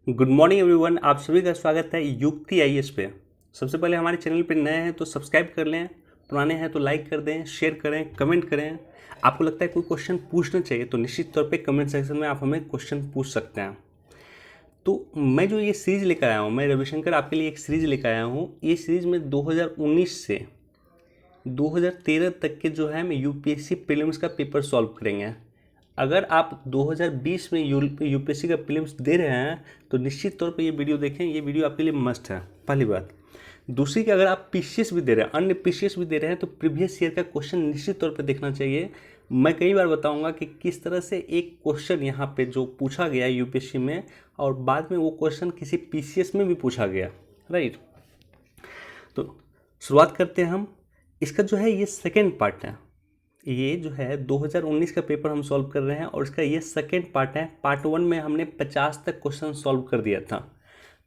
Good morning everyone. आप सभी का स्वागत है युक्ति आईएएस पे। सबसे पहले हमारे चैनल पे नए हैं तो सब्सक्राइब कर लें, पुराने हैं तो लाइक कर दें, शेयर करें, कमेंट करें। आपको लगता है कोई क्वेश्चन पूछना चाहिए तो निश्चित तौर पे कमेंट सेक्शन में आप हमें क्वेश्चन पूछ सकते हैं। तो मैं जो ये सीरीज़ लेकर आया हूँ, मैं रविशंकर आपके लिए एक सीरीज़ लेकर आया हूँ। ये सीरीज़ में 2019 से 2013 तक के जो है मैं यूपीएससी प्रीलिम्स का पेपर सॉल्व करेंगे। अगर आप 2020 में यूपीएससी का प्रीलिम्स दे रहे हैं तो निश्चित तौर पे ये वीडियो देखें। ये वीडियो आपके लिए मस्ट है, पहली बात। दूसरी कि अगर आप पीसीएस भी दे रहे हैं, अन्य पीसीएस भी दे रहे हैं, तो प्रीवियस ईयर का क्वेश्चन निश्चित तौर पे देखना चाहिए। मैं कई बार बताऊंगा कि किस तरह से एक क्वेश्चन यहाँ पे जो पूछा गया यूपीएससी में और बाद में वो क्वेश्चन किसी पीसीएस में भी पूछा गया, राइट। तो शुरुआत करते हैं हम। इसका जो है ये सेकेंड पार्ट है। ये जो है 2019 का पेपर हम सॉल्व कर रहे हैं और इसका ये सेकेंड पार्ट है। पार्ट 1 में हमने 50 तक क्वेश्चन सॉल्व कर दिया था।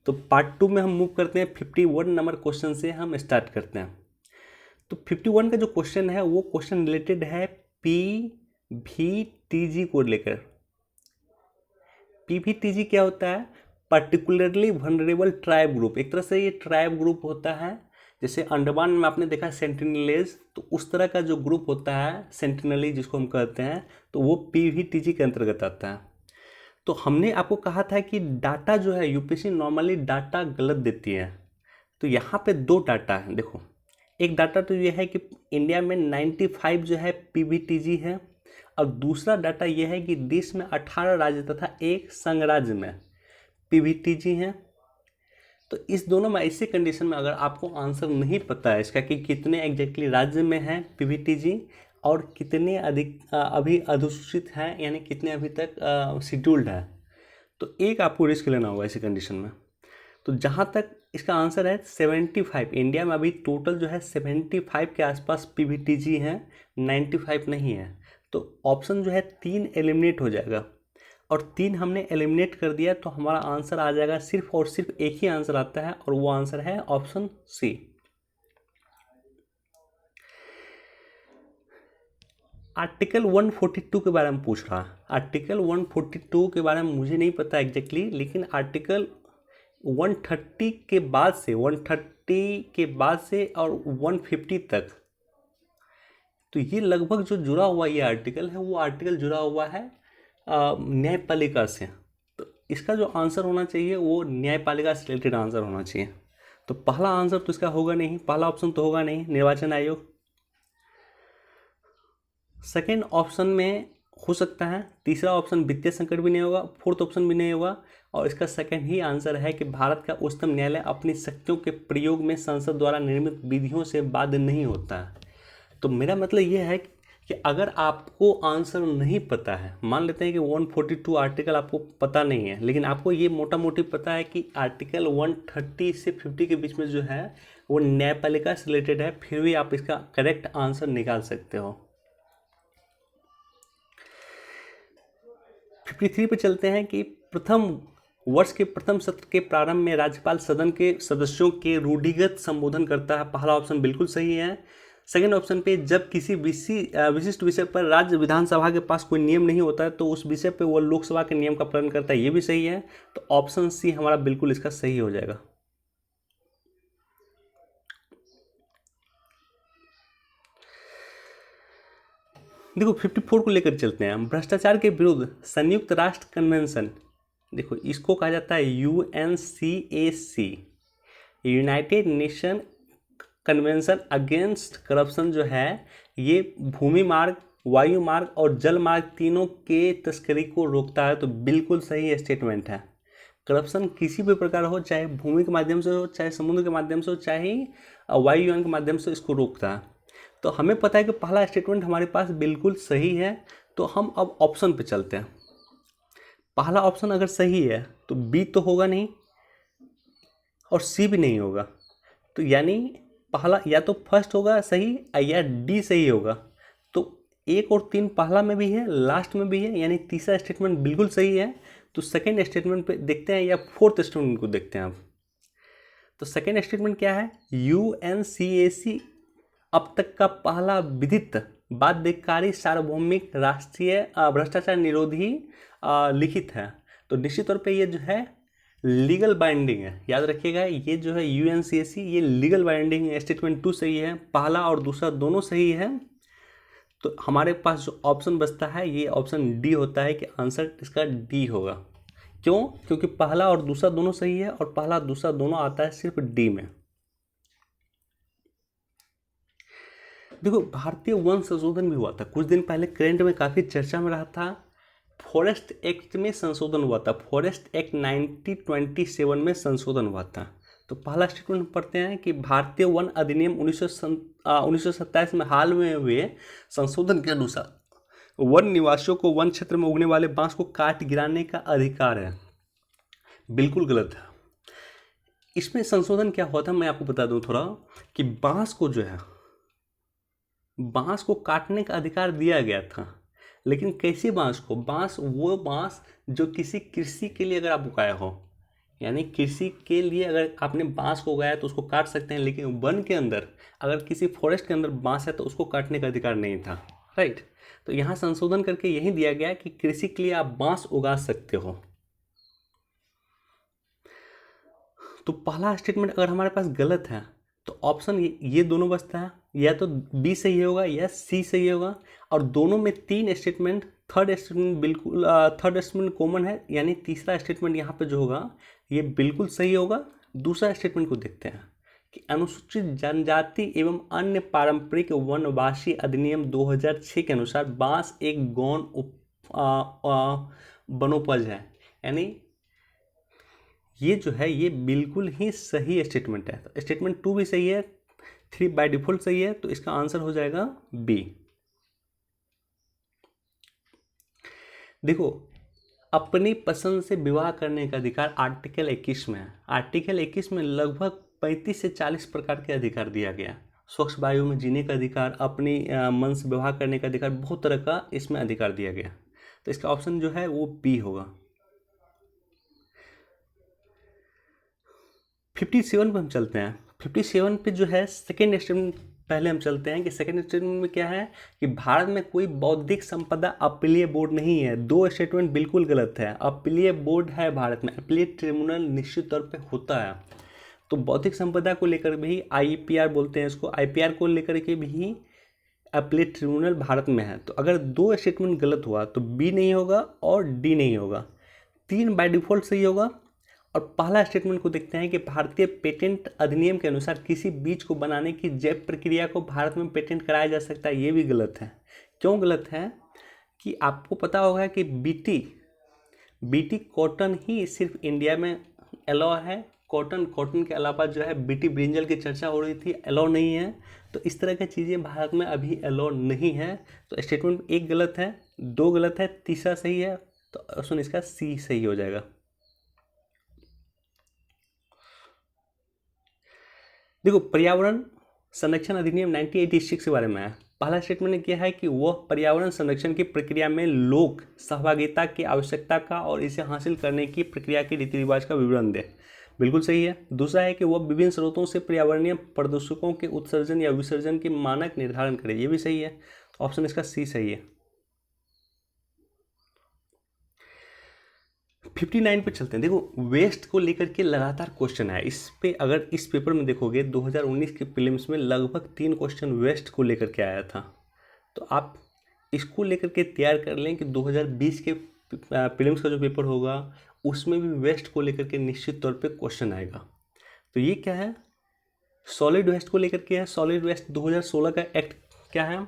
तो पार्ट 2 में हम मूव करते हैं, 51 नंबर क्वेश्चन से हम स्टार्ट करते हैं। तो 51 का जो क्वेश्चन है वो क्वेश्चन रिलेटेड है पीवीटीजी को लेकर। पीवीटीजी क्या होता है? Particularly vulnerable tribe group. एक तरह से ये ट्राइब ग्रुप होता है। जैसे अंडमान में आपने देखा सेंटिनलीज, तो उस तरह का जो ग्रुप होता है सेंटिनली जिसको हम कहते हैं, तो वो पीवीटीजी के अंतर्गत आता है। तो हमने आपको कहा था कि डाटा जो है यूपीएससी नॉर्मली डाटा गलत देती है। तो यहाँ पे दो डाटा है, देखो। एक डाटा तो ये है कि इंडिया में 95 जो है पीवीटीजी है, और दूसरा डाटा ये है कि देश में 18 राज्य तथा एक संघ राज्य में पीवीटीजी है। तो इस दोनों में ऐसे कंडीशन में अगर आपको आंसर नहीं पता है इसका कि कितने एग्जैक्टली राज्य में है पीवीटीजी और कितने अभी अधिसूचित हैं, यानी कितने अभी तक शेड्यूल्ड है, तो एक आपको रिस्क लेना होगा ऐसी कंडीशन में। तो जहाँ तक इसका आंसर है 75, इंडिया में अभी टोटल जो है 75 के आसपास पीवीटीजी हैं, 95 नहीं है। तो ऑप्शन जो है 3 एलिमिनेट हो जाएगा, और 3 हमने एलिमिनेट कर दिया तो हमारा आंसर आ जाएगा, सिर्फ और सिर्फ एक ही आंसर आता है और वो आंसर है ऑप्शन सी। आर्टिकल 142 के बारे में पूछ रहा है। आर्टिकल 142 के बारे में मुझे नहीं पता एग्जैक्टली, लेकिन आर्टिकल 130 के बाद से 130 के बाद से और 150 तक, तो ये लगभग जो जुड़ा हुआ ये आर्टिकल है वो आर्टिकल जुड़ा हुआ है न्यायपालिका से। तो इसका जो आंसर होना चाहिए वो न्यायपालिका से रिलेटेड आंसर होना चाहिए। तो पहला आंसर तो इसका होगा नहीं, पहला ऑप्शन तो होगा नहीं निर्वाचन आयोग। सेकेंड ऑप्शन में हो सकता है, तीसरा ऑप्शन वित्तीय संकट भी नहीं होगा, फोर्थ ऑप्शन भी नहीं होगा, और इसका सेकंड ही आंसर है कि भारत का उच्चतम न्यायालय अपनी शक्तियों के प्रयोग में संसद द्वारा निर्मित विधियों से बाध्य नहीं होता है। तो मेरा मतलब ये है कि अगर आपको आंसर नहीं पता है, मान लेते हैं कि 142 आर्टिकल आपको पता नहीं है, लेकिन आपको ये मोटा मोटी पता है कि आर्टिकल 130 से 50 के बीच में जो है वो न्यायपालिका से रिलेटेड है, फिर भी आप इसका करेक्ट आंसर निकाल सकते हो। 53 पे चलते हैं कि प्रथम वर्ष के प्रथम सत्र के प्रारंभ में राज्यपाल सदन के सदस्यों के रूढ़िगत संबोधन करता है। पहला ऑप्शन बिल्कुल सही है। सेकेंड ऑप्शन पे जब किसी विशिष्ट विषय पर राज्य विधानसभा के पास कोई नियम नहीं होता है तो उस विषय पे वो लोकसभा के नियम का पालन करता है, ये भी सही है। तो ऑप्शन सी हमारा बिल्कुल इसका सही हो जाएगा। देखो 54 को लेकर चलते हैं। भ्रष्टाचार के विरुद्ध संयुक्त राष्ट्र कन्वेंशन, देखो इसको कहा जाता है UNCAC, United Nation Convention against corruption. जो है ये भूमि मार्ग, वायु मार्ग और जल मार्ग तीनों के तस्करी को रोकता है। तो बिल्कुल सही स्टेटमेंट है। करप्शन किसी भी प्रकार हो, चाहे भूमि के माध्यम से हो, चाहे समुद्र के माध्यम से हो, चाहे वायुयान के माध्यम से, इसको रोकता है। तो हमें पता है कि पहला स्टेटमेंट हमारे पास बिल्कुल सही है। तो हम अब ऑप्शन पे चलते हैं। पहला ऑप्शन अगर सही है तो बी तो होगा नहीं और सी भी नहीं होगा। तो यानी पहला या तो फर्स्ट होगा सही या डी सही होगा। तो 1 और 3 पहला में भी है, लास्ट में भी है, यानी तीसरा स्टेटमेंट बिल्कुल सही है। तो सेकेंड स्टेटमेंट पे देखते हैं या फोर्थ स्टेटमेंट को देखते हैं अब। तो सेकेंड स्टेटमेंट क्या है? यूएनसीएसी अब तक का पहला विधित बाध्यकारी सार्वभौमिक राष्ट्रीय भ्रष्टाचार निरोधी लिखित है। तो निश्चित तौर पे ये जो है लीगल बाइंडिंग है, याद रखिएगा ये जो है यूएनसीएसी ये लीगल बाइंडिंग है। स्टेटमेंट 2 सही है, पहला और दूसरा दोनों सही है। तो हमारे पास जो ऑप्शन बचता है ये ऑप्शन डी होता है कि आंसर इसका डी होगा। क्यों? क्योंकि पहला और दूसरा दोनों सही है और पहला दूसरा दोनों आता है सिर्फ डी में। देखो भारतीय वन संशोधन भी हुआ था कुछ दिन पहले, करंट में काफ़ी चर्चा में रहा था। फॉरेस्ट एक्ट में संशोधन हुआ था, फॉरेस्ट एक्ट 1927 में संशोधन हुआ था। तो पहला स्टेटमेंट पढ़ते हैं कि भारतीय वन अधिनियम 1927 में हाल में हुए संशोधन के अनुसार वन निवासियों को वन क्षेत्र में उगने वाले बांस को काट गिराने का अधिकार है। बिल्कुल गलत है। इसमें संशोधन क्या हुआ था मैं आपको बता दूं थोड़ा, कि बांस को जो है बांस को काटने का अधिकार दिया गया था, लेकिन कैसे बांस को? वो बांस जो किसी कृषि के लिए अगर आप उगाए हो, यानी कृषि के लिए अगर आपने बांस को उगाया तो उसको काट सकते हैं, लेकिन वन के अंदर अगर किसी फॉरेस्ट के अंदर बांस है तो उसको काटने का अधिकार नहीं था। राइट। तो यहाँ संशोधन करके यही दिया गया कि कृषि के लिए आप बांस उगा सकते हो। तो पहला स्टेटमेंट अगर हमारे पास गलत है तो ऑप्शन ये दोनों बचता है, या तो बी सही होगा या सी सही होगा। और दोनों में तीन स्टेटमेंट, थर्ड स्टेटमेंट कॉमन है, यानी तीसरा स्टेटमेंट यहाँ पे जो होगा ये बिल्कुल सही होगा। दूसरा स्टेटमेंट को देखते हैं कि अनुसूचित जनजाति एवं अन्य पारंपरिक वनवासी अधिनियम 2006 के अनुसार बांस एक गौण वनोपज है, यानी ये जो है ये बिल्कुल ही सही स्टेटमेंट है। तो स्टेटमेंट 2 भी सही है, 3 बाय डिफॉल्ट सही है, तो इसका आंसर हो जाएगा बी। देखो अपनी पसंद से विवाह करने का अधिकार आर्टिकल 21 में है। आर्टिकल 21 में लगभग 35 से 40 प्रकार के अधिकार दिया गया। स्वच्छ वायु में जीने का अधिकार, अपनी मन से विवाह करने का अधिकार, बहुत तरह का इसमें अधिकार दिया गया। तो इसका ऑप्शन जो है वो बी होगा। 57 पे हम चलते हैं। 57 पे जो है सेकेंड स्टेटमेंट पहले हम चलते हैं कि सेकेंड स्टेटमेंट में क्या है कि भारत में कोई बौद्धिक संपदा अपीलीय बोर्ड नहीं है। दो स्टेटमेंट बिल्कुल गलत है। अपीलीय बोर्ड है भारत में, अपीलीय ट्रिब्यूनल निश्चित तौर पे होता है। तो बौद्धिक संपदा को लेकर भी IPR बोलते हैं इसको, IPR को लेकर के भी अपीलीय ट्रिब्यूनल भारत में है। तो अगर दो स्टेटमेंट गलत हुआ तो बी नहीं होगा और डी नहीं होगा, 3 बाय डिफॉल्ट सही होगा। और पहला स्टेटमेंट को देखते हैं कि भारतीय पेटेंट अधिनियम के अनुसार किसी बीज को बनाने की जैव प्रक्रिया को भारत में पेटेंट कराया जा सकता है। ये भी गलत है। क्यों गलत है? कि आपको पता होगा कि बीटी कॉटन ही सिर्फ इंडिया में अलाउ है। कॉटन के अलावा जो है बीटी ब्रिंजल की चर्चा हो रही थी, अलाउ नहीं है। तो इस तरह की चीज़ें भारत में अभी अलाउ नहीं है। तो स्टेटमेंट 1 गलत है, 2 गलत है, तीसरा सही है। तो ऑप्शन इसका सी सही हो जाएगा। देखो पर्यावरण संरक्षण अधिनियम 1986 के बारे में है। पहला स्टेटमेंट ने किया है कि वह पर्यावरण संरक्षण की प्रक्रिया में लोक सहभागिता की आवश्यकता का और इसे हासिल करने की प्रक्रिया के रीति रिवाज का विवरण दे। बिल्कुल सही है। दूसरा है कि वह विभिन्न स्रोतों से पर्यावरणीय प्रदूषकों के उत्सर्जन या विसर्जन के मानक निर्धारण करे। ये भी सही है। ऑप्शन इसका सी सही है। 59 पे चलते हैं। देखो वेस्ट को लेकर के लगातार क्वेश्चन है इस पे। अगर इस पेपर में देखोगे 2019 के प्रीलिम्स में लगभग 3 क्वेश्चन वेस्ट को लेकर के आया था। तो आप इसको लेकर के तैयार कर लें कि 2020 के प्रीलिम्स का जो पेपर होगा उसमें भी वेस्ट को लेकर के निश्चित तौर पे क्वेश्चन आएगा। तो ये क्या है? सॉलिड वेस्ट को लेकर के है। सॉलिड वेस्ट 2016 का एक्ट क्या है?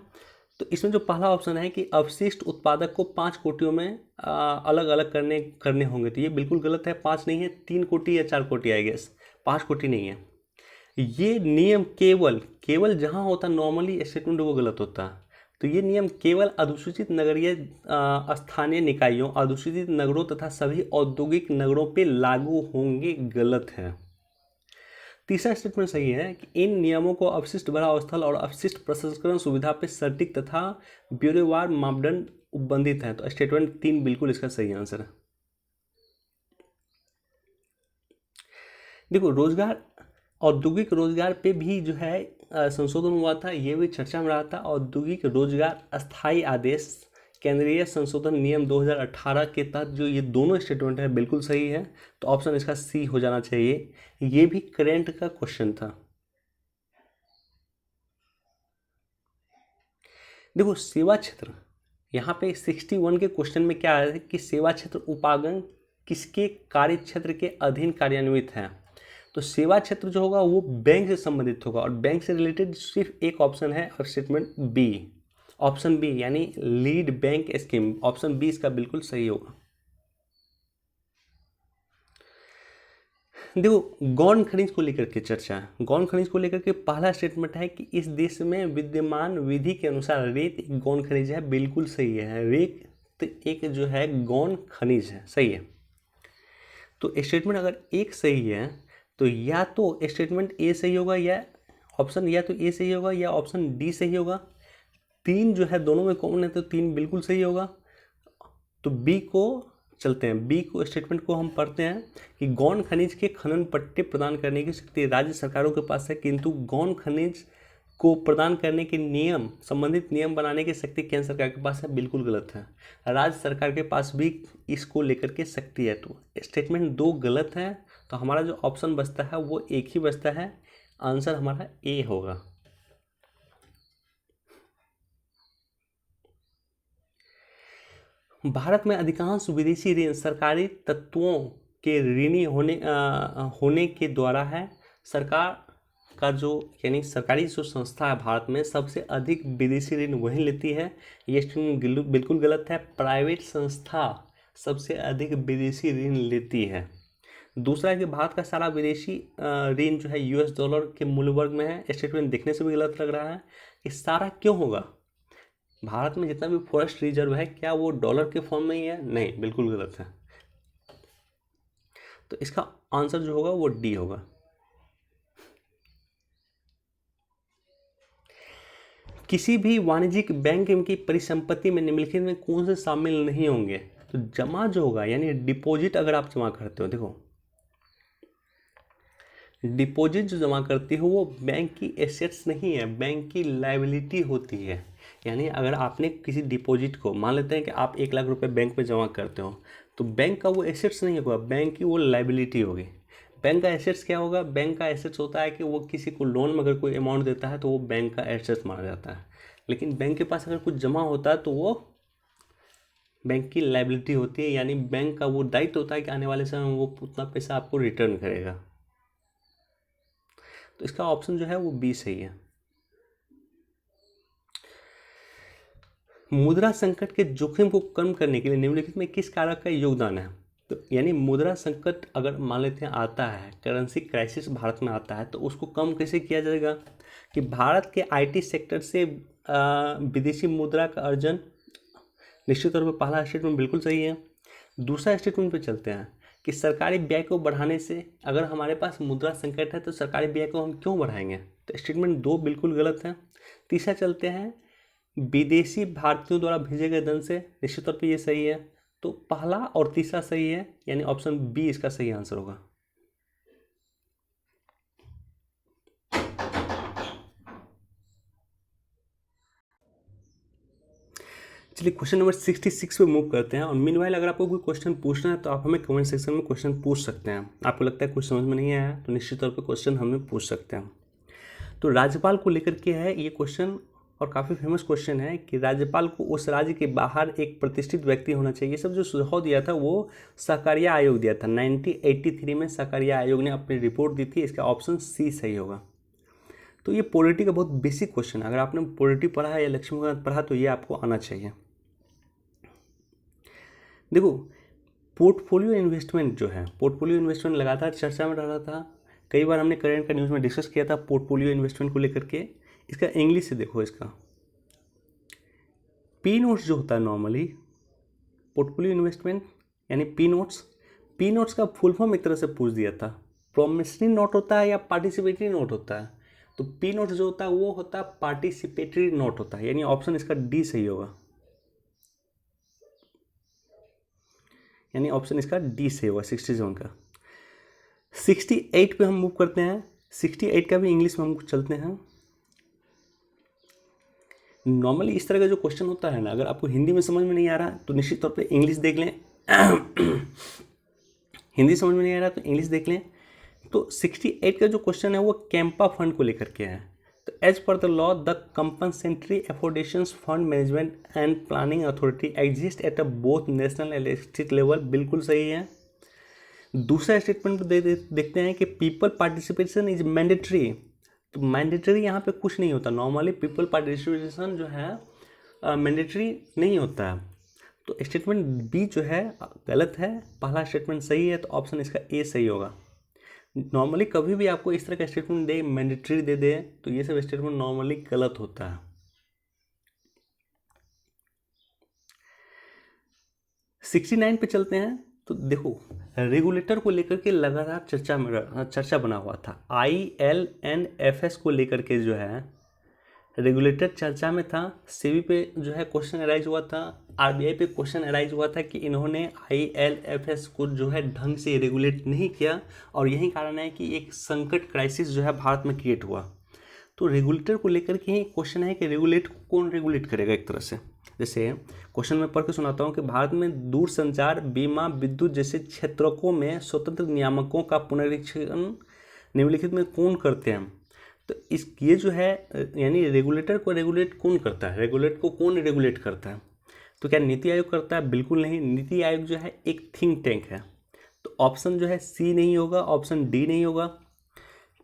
तो इसमें जो पहला ऑप्शन है कि अवशिष्ट उत्पादक को 5 कोटियों में अलग अलग करने होंगे। तो ये बिल्कुल गलत है। 5 नहीं है, 3 कोटि या 4 कोटि आई गेस, 5 कोटि नहीं है। ये नियम केवल जहाँ होता नॉर्मली स्टेटमेंट वो गलत होता है। तो ये नियम केवल अनुसूचित नगरीय स्थानीय निकायों, अनुसूचित नगरों तथा सभी औद्योगिक नगरों पे लागू होंगे। गलत है। तीसरा स्टेटमेंट सही है कि इन नियमों को अवशिष्ट भंडार स्थल और अवशिष्ट प्रसंस्करण सुविधा पे सटीक तथा ब्यूरोवार मापदंड उपबंधित है। तो स्टेटमेंट 3 बिल्कुल इसका सही आंसर है। देखो रोजगार, औद्योगिक रोजगार पे भी जो है संशोधन हुआ था, ये भी चर्चा में रहा था। औद्योगिक रोजगार अस्थायी आदेश केंद्रीय संशोधन नियम 2018 के तहत जो ये दोनों स्टेटमेंट है बिल्कुल सही है, तो ऑप्शन इसका सी हो जाना चाहिए। ये भी करंट का क्वेश्चन था। देखो सेवा क्षेत्र, यहाँ पे 61 के क्वेश्चन में क्या है कि सेवा क्षेत्र उपागम किसके कार्य क्षेत्र के अधीन कार्यान्वित है। तो सेवा क्षेत्र जो होगा वो बैंक से संबंधित होगा, और बैंक से रिलेटेड सिर्फ एक ऑप्शन है और स्टेटमेंट बी, ऑप्शन बी यानी lead bank scheme, option B इसका बिल्कुल सही होगा। देखो गौण खनिज को लेकर के चर्चा है। गौण खनिज को लेकर के पहला स्टेटमेंट है कि इस देश में विद्यमान विधि के अनुसार रेत एक गौण खनिज है, बिल्कुल सही है। रेत एक जो है गौण खनिज है, सही है। तो स्टेटमेंट अगर एक सही है तो या तो स्टेटमेंट ए सही होगा, या ऑप्शन या तो ए सही होगा या ऑप्शन डी सही होगा। तीन जो है दोनों में कॉमन है तो तीन बिल्कुल सही होगा। तो बी को चलते हैं, बी को स्टेटमेंट को हम पढ़ते हैं कि गौण खनिज के खनन पट्टे प्रदान करने की शक्ति राज्य सरकारों के पास है, किंतु गौण खनिज को प्रदान करने के नियम, संबंधित नियम बनाने की शक्ति केंद्र सरकार के पास है, बिल्कुल गलत है। राज्य सरकार के पास भी इसको लेकर के शक्ति है। तो स्टेटमेंट दो गलत है, तो हमारा जो ऑप्शन बचता है वो एक ही बचता है, आंसर हमारा ए होगा। भारत में अधिकांश विदेशी ऋण सरकारी तत्वों के ऋणी होने के द्वारा है। सरकार का जो यानी सरकारी जो संस्था है भारत में सबसे अधिक विदेशी ऋण वही लेती है, ये स्टेटमेंट बिल्कुल गलत है। प्राइवेट संस्था सबसे अधिक विदेशी ऋण लेती है। दूसरा है कि भारत का सारा विदेशी ऋण जो है यूएस डॉलर के मूल्य वर्ग में है, स्टेटमेंट देखने से भी गलत लग रहा है। कि सारा क्यों होगा, भारत में जितना भी फॉरेस्ट रिजर्व है क्या वो डॉलर के फॉर्म में ही है, नहीं, बिल्कुल गलत है। तो इसका आंसर जो होगा वो डी होगा। किसी भी वाणिज्यिक बैंक की परिसंपत्ति में निम्नलिखित में कौन से शामिल नहीं होंगे। तो जमा जो होगा यानी डिपॉजिट अगर आप जमा करते हो, देखो डिपॉजिट जो जमा करती हो वो बैंक की एसेट्स नहीं है, बैंक की लायबिलिटी होती है। यानी अगर आपने किसी डिपॉजिट को, मान लेते हैं कि आप 1 लाख रुपए बैंक में जमा करते हो, तो बैंक का वो एसेट्स नहीं होगा, बैंक की वो लायबिलिटी होगी। बैंक का एसेट्स क्या होगा, बैंक का एसेट्स होता है कि वो किसी को लोन में अगर कोई अमाउंट देता है तो वो बैंक का एसेट्स माना जाता है। लेकिन बैंक के पास अगर कुछ जमा होता है तो वो बैंक की लायबिलिटी होती है, यानी बैंक का वो दायित्व होता है कि आने वाले समय में वो उतना पैसा आपको रिटर्न करेगा। तो इसका ऑप्शन जो है वो बी सही है। मुद्रा संकट के जोखिम को कम करने के लिए निम्नलिखित में किस कारक का योगदान है। तो यानी मुद्रा संकट अगर मान लेते हैं आता है, करेंसी क्राइसिस भारत में आता है, तो उसको कम कैसे किया जाएगा कि भारत के आईटी सेक्टर से विदेशी मुद्रा का अर्जन, निश्चित तौर पर पहला स्टेटमेंट बिल्कुल सही है। दूसरा स्टेटमेंट पे चलते हैं कि सरकारी व्यय को बढ़ाने से, अगर हमारे पास मुद्रा संकट है तो सरकारी व्यय को हम क्यों बढ़ाएंगे, तो स्टेटमेंट दो बिल्कुल गलत है। तीसरा चलते हैं विदेशी भारतीयों द्वारा भेजे गए धन से, निश्चित तौर पे ये सही है। तो पहला और तीसरा सही है, यानी ऑप्शन बी इसका सही आंसर होगा। चलिए क्वेश्चन नंबर 66 पे मूव करते हैं। और मीनवाइल अगर आपको कोई क्वेश्चन पूछना है तो आप हमें कमेंट सेक्शन में क्वेश्चन पूछ सकते हैं। आपको लगता है कुछ समझ में नहीं आया तो निश्चित तौर पे क्वेश्चन हमें पूछ सकते हैं। तो राज्यपाल को लेकर के है ये क्वेश्चन, और काफ़ी फेमस क्वेश्चन है कि राज्यपाल को उस राज्य के बाहर एक प्रतिष्ठित व्यक्ति होना चाहिए। सब जो सुझाव दिया था वो सहकारिता आयोग दिया था। 1983 में सहकारिता आयोग ने अपनी रिपोर्ट दी थी। इसका ऑप्शन सी सही होगा। तो ये पॉलिटी का बहुत बेसिक क्वेश्चन है, अगर आपने पॉलिटी पढ़ा है या लक्ष्मीकांत पढ़ा तो ये आपको आना चाहिए। देखो पोर्टफोलियो इन्वेस्टमेंट जो है, पोर्टफोलियो इन्वेस्टमेंट लगातार चर्चा में रहा था। कई बार हमने करंट का न्यूज़ में डिस्कस किया था पोर्टफोलियो इन्वेस्टमेंट को लेकर के। इसका इंग्लिश से देखो, इसका पी नोट्स जो होता है नॉर्मली पोर्टफोलियो इन्वेस्टमेंट यानी पी नोट्स का फुल फॉर्म एक तरह से पूछ दिया था। प्रोमिसरी नोट होता है या पार्टिसिपेटरी नोट होता है, तो पी नोट्स जो होता है वो होता है पार्टिसिपेटरी नोट होता है, यानी ऑप्शन इसका डी सही होगा। यानी ऑप्शन इसका डी सही होगा 67 का। 68 पे हम मूव करते हैं। 68 का भी इंग्लिश में हम चलते हैं। नॉर्मली इस तरह का जो क्वेश्चन होता है ना, अगर आपको हिंदी में समझ में नहीं आ रहा तो निश्चित तौर पे इंग्लिश देख लें। हिंदी समझ में नहीं आ रहा तो इंग्लिश देख लें। तो 68 का जो क्वेश्चन है वो कैंपा फंड को लेकर के है। तो as per the law the compensatory afforestations fund management and planning authority exist at a both national and state level, बिल्कुल सही है। दूसरा स्टेटमेंट देखते हैं कि पीपल पार्टिसिपेशन इज मैंडेटरी। तो मैंडेटरी यहाँ पे कुछ नहीं होता, नॉर्मली पीपल पार्टिसिपेशन जो है मैंडेटरी नहीं होता है। तो स्टेटमेंट बी जो है गलत है, पहला स्टेटमेंट सही है, तो ऑप्शन इसका ए सही होगा। नॉर्मली कभी भी आपको इस तरह का स्टेटमेंट दे, मैंडेटरी दे दे, तो ये सब स्टेटमेंट नॉर्मली गलत होता है। 69 पे चलते हैं। तो देखो, रेगुलेटर को लेकर के लगातार चर्चा बना हुआ था। ILNFS को लेकर के जो है रेगुलेटर चर्चा में था। सेबी पे जो है क्वेश्चन अराइज हुआ था, RBI पे क्वेश्चन अराइज हुआ था कि इन्होंने ILFS को जो है ढंग से रेगुलेट नहीं किया, और यही कारण है कि एक संकट क्राइसिस जो है भारत में क्रिएट हुआ। तो रेगुलेटर को लेकर के ही क्वेश्चन है कि रेगुलेट कौन रेगुलेट करेगा एक तरह से। जैसे क्वेश्चन में पढ़ के सुनाता हूँ कि भारत में दूरसंचार, बीमा, विद्युत जैसे क्षेत्रों में स्वतंत्र नियामकों का पुनरीक्षण निम्नलिखित में कौन करते हैं। तो ये जो है यानी रेगुलेटर को रेगुलेट कौन करता है, रेगुलेट को कौन रेगुलेट करता है। तो क्या नीति आयोग करता है? बिल्कुल नहीं। नीति आयोग जो है एक थिंक टैंक है। तो ऑप्शन जो है सी नहीं होगा, ऑप्शन डी नहीं होगा।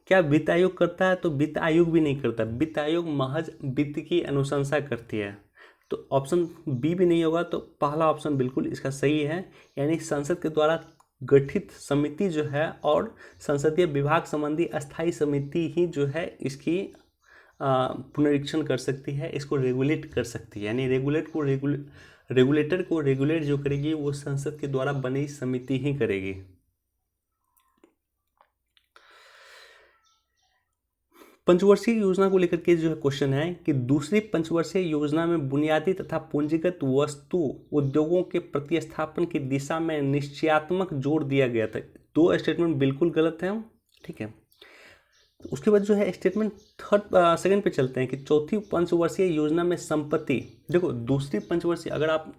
क्या वित्त आयोग करता है? तो वित्त आयोग भी नहीं करता, वित्त आयोग महज वित्त की अनुशंसा करती है। तो ऑप्शन बी भी नहीं होगा। तो पहला ऑप्शन बिल्कुल इसका सही है, यानी संसद के द्वारा गठित समिति जो है और संसदीय विभाग संबंधी अस्थायी समिति ही जो है इसकी पुनरीक्षण कर सकती है, इसको रेगुलेट कर सकती है। यानी रेगुलेटर को रेगुलेट जो करेगी वो संसद के द्वारा बनी समिति ही करेगी। पंचवर्षीय योजना को लेकर के जो है क्वेश्चन है कि दूसरी पंचवर्षीय योजना में बुनियादी तथा पूंजीगत वस्तु उद्योगों के प्रतिस्थापन की दिशा में निश्चयात्मक जोर दिया गया था। दो स्टेटमेंट बिल्कुल गलत है, ठीक है। तो उसके बाद जो है स्टेटमेंट सेकंड पे चलते हैं कि चौथी पंचवर्षीय योजना में संपत्ति। देखो, दूसरी पंचवर्षीय, अगर आप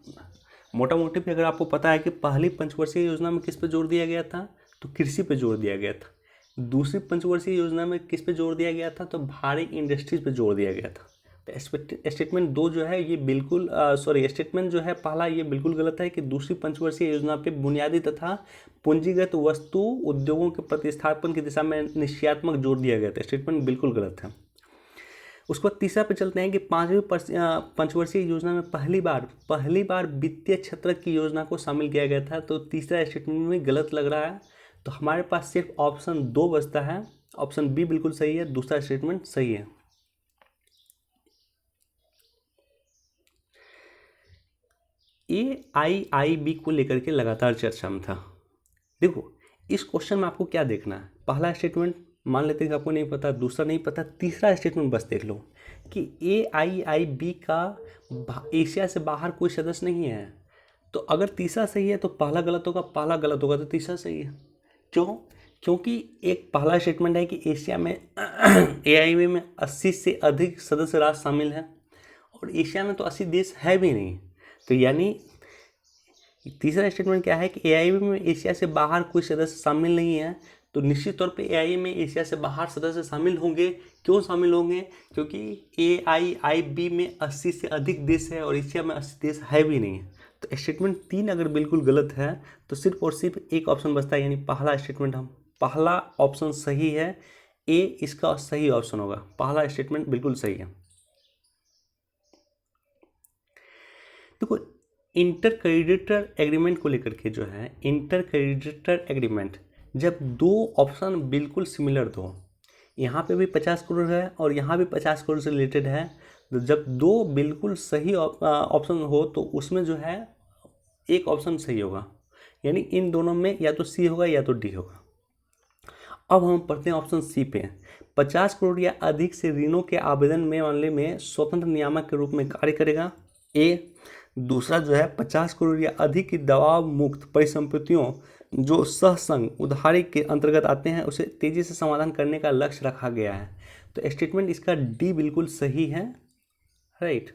मोटा मोटी पे अगर आपको पता है कि पहली पंचवर्षीय योजना में किस पे जोर दिया गया था, तो कृषि पे जोर दिया गया था। दूसरी पंचवर्षीय योजना में किस पे जोर दिया गया था, तो भारी इंडस्ट्रीज पे जोर दिया गया था। तो स्टेटमेंट दो जो है ये बिल्कुल स्टेटमेंट जो है पहला ये बिल्कुल गलत है कि दूसरी पंचवर्षीय योजना पे बुनियादी तथा पूंजीगत वस्तु उद्योगों के प्रतिस्थापन की दिशा में निश्चयात्मक जोर दिया गया था। स्टेटमेंट बिल्कुल गलत है। उसके बाद तीसरा पे चलते हैं कि पांचवी पंचवर्षीय योजना में पहली बार वित्तीय क्षेत्र की योजना को शामिल किया गया था। तो तीसरा स्टेटमेंट में गलत लग रहा है। तो हमारे पास सिर्फ ऑप्शन 2 बचता है, ऑप्शन बी बिल्कुल सही है, दूसरा स्टेटमेंट सही है। AIIB को लेकर के लगातार चर्चा में था। देखो, इस क्वेश्चन में आपको क्या देखना है, पहला स्टेटमेंट मान लेते हैं कि आपको नहीं पता, दूसरा नहीं पता, तीसरा स्टेटमेंट बस देख लो कि AIIB का एशिया से बाहर कोई सदस्य नहीं है। तो अगर तीसरा सही है तो पहला गलत होगा, पहला गलत होगा तो तीसरा सही है। क्यों? क्योंकि एक पहला स्टेटमेंट है कि एशिया में AIIB में 80 से अधिक सदस्य राष्ट्र शामिल हैं, और एशिया में तो 80 देश है भी नहीं। तो यानी तीसरा स्टेटमेंट क्या है कि AIIB में एशिया से बाहर कोई सदस्य शामिल नहीं है। तो निश्चित तौर पे AIIB में एशिया से बाहर सदस्य शामिल होंगे। क्यों शामिल होंगे? क्योंकि AIIB में 80 से अधिक देश है और एशिया में 80 देश है भी नहीं। तो स्टेटमेंट 3 अगर बिल्कुल गलत है तो सिर्फ और सिर्फ एक ऑप्शन बचता है, यानी पहला स्टेटमेंट पहला ऑप्शन सही है, ए इसका सही ऑप्शन होगा, पहला स्टेटमेंट बिल्कुल सही है। देखो, इंटर क्रेडिटर एग्रीमेंट को लेकर के जो है, इंटर क्रेडिटर एग्रीमेंट जब दो ऑप्शन बिल्कुल सिमिलर दो, यहाँ पे भी 50 करोड़ है और यहाँ भी 50 करोड़ से रिलेटेड है, तो जब दो बिल्कुल सही ऑप्शन हो तो उसमें जो है एक ऑप्शन सही होगा, यानी इन दोनों में या तो सी होगा या तो डी होगा। अब हम पढ़ते हैं ऑप्शन सी पे, 50 करोड़ या अधिक से ऋणों के आवेदन में मामले में स्वतंत्र नियामक के रूप में कार्य करेगा। ए दूसरा जो है 50 करोड़ या अधिक की दबाव मुक्त परिसंपत्तियों जो सहसंग उधारी के अंतर्गत आते हैं उसे तेजी से समाधान करने का लक्ष्य रखा गया है। तो स्टेटमेंट इसका डी बिल्कुल सही है, राइट।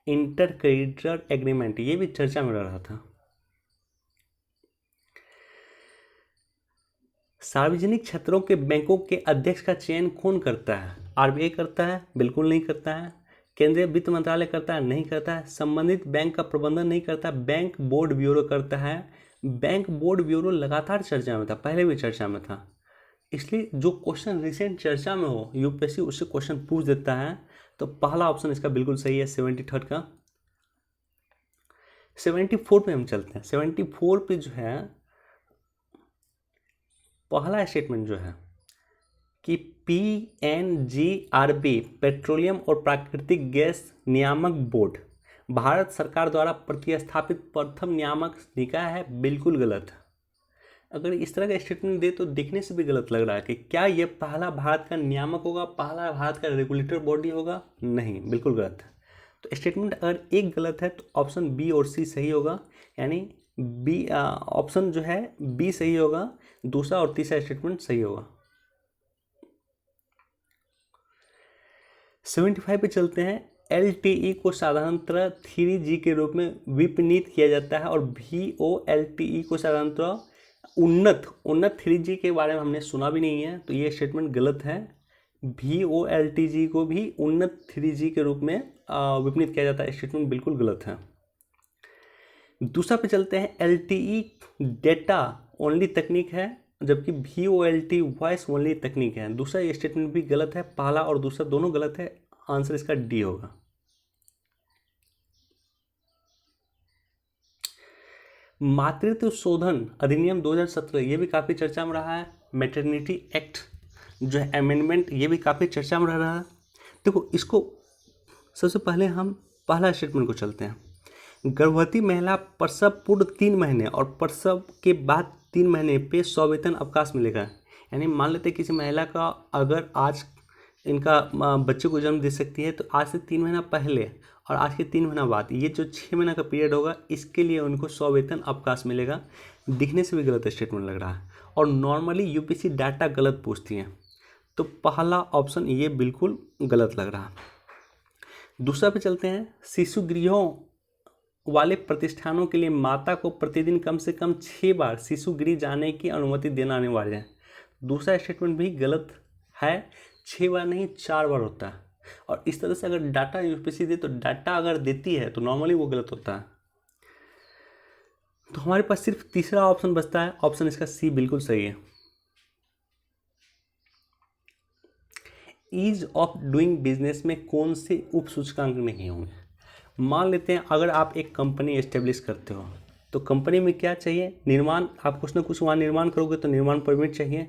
इंटर क्रेडिटर एग्रीमेंट, ये भी चर्चा में रहा था। सार्वजनिक क्षेत्रों के बैंकों के अध्यक्ष का चयन कौन करता है? आरबीआई करता है? बिल्कुल नहीं करता है। केंद्रीय वित्त मंत्रालय करता है? नहीं करता है। संबंधित बैंक का प्रबंधन नहीं करता, बैंक बोर्ड ब्यूरो करता है। बैंक बोर्ड ब्यूरो लगातार चर्चा में था, पहले भी चर्चा में था, इसलिए जो क्वेश्चन रिसेंट चर्चा में हो यूपीएससी उससे क्वेश्चन पूछ देता है। तो पहला ऑप्शन इसका बिल्कुल सही है, 73 का। 74 पे हम चलते हैं। 74 पे जो है पहला स्टेटमेंट जो है कि पीएनजीआरबी पेट्रोलियम और प्राकृतिक गैस नियामक बोर्ड भारत सरकार द्वारा प्रतिस्थापित प्रथम नियामक निकाय है, बिल्कुल गलत है। अगर इस तरह का स्टेटमेंट दे तो देखने से भी गलत लग रहा है कि क्या ये पहला भारत का नियामक होगा, पहला भारत का रेगुलेटर बॉडी होगा? नहीं, बिल्कुल गलत है। तो स्टेटमेंट अगर एक गलत है तो ऑप्शन बी और सी सही होगा, यानी बी ऑप्शन जो है बी सही होगा, दूसरा और तीसरा स्टेटमेंट सही होगा। 75 पे चलते हैं। LTE को साधारणतः 3G के रूप में विपणित किया जाता है और VoLTE को साधारणतः उन्नत 3G के बारे में हमने सुना भी नहीं है, तो ये स्टेटमेंट गलत है। VoLTG को भी उन्नत 3G के रूप में विपणित किया जाता है, स्टेटमेंट बिल्कुल गलत है। दूसरा पे चलते हैं। LTE डेटा ओनली तकनीक है, जबकि VoLT वॉइस ओनली तकनीक है। दूसरा ये स्टेटमेंट भी गलत है, पहला और दूसरा दोनों गलत है, आंसर इसका डी होगा। मातृत्व शोधन अधिनियम 2017 ये भी काफ़ी चर्चा में रहा है। मैटरनिटी एक्ट जो है अमेंडमेंट, ये भी काफ़ी चर्चा में रहा है। देखो इसको सबसे पहले हम पहला स्टेटमेंट को चलते हैं। गर्भवती महिला प्रसव पूर्व 3 महीने और प्रसव के बाद 3 महीने पे सवेतन अवकाश मिलेगा। यानी मान लेते हैं किसी महिला का अगर आज इनका बच्चे को जन्म दे सकती है, तो आज से 3 महीना पहले और आज के 3 महीना बाद ये जो 6 महीना का पीरियड होगा, इसके लिए उनको सवेतन अवकाश मिलेगा। दिखने से भी गलत स्टेटमेंट लग रहा है और नॉर्मली यूपीएससी डाटा गलत पूछती है, तो पहला ऑप्शन ये बिल्कुल गलत लग रहा है। दूसरा पे चलते हैं। शिशु गृहों वाले प्रतिष्ठानों के लिए माता को प्रतिदिन कम से कम 6 बार शिशु गृह जाने की अनुमति देना अनिवार्य है। दूसरा स्टेटमेंट भी गलत है, 6 बार नहीं 4 बार होता है। और इस तरह से अगर डाटा यूपीएससी दे तो डाटा अगर देती है तो नॉर्मली वो गलत होता है। तो हमारे पास सिर्फ तीसरा ऑप्शन बचता है, ऑप्शन इसका सी बिल्कुल सही है। ईज ऑफ डूइंग बिजनेस में कौन से उप सूचकांक नहीं होंगे? मान लेते हैं अगर आप एक कंपनी एस्टेब्लिश करते हो तो कंपनी में क्या चाहिए? निर्माण, आप कुछ ना कुछ वहाँ निर्माण करोगे तो निर्माण परमिट चाहिए।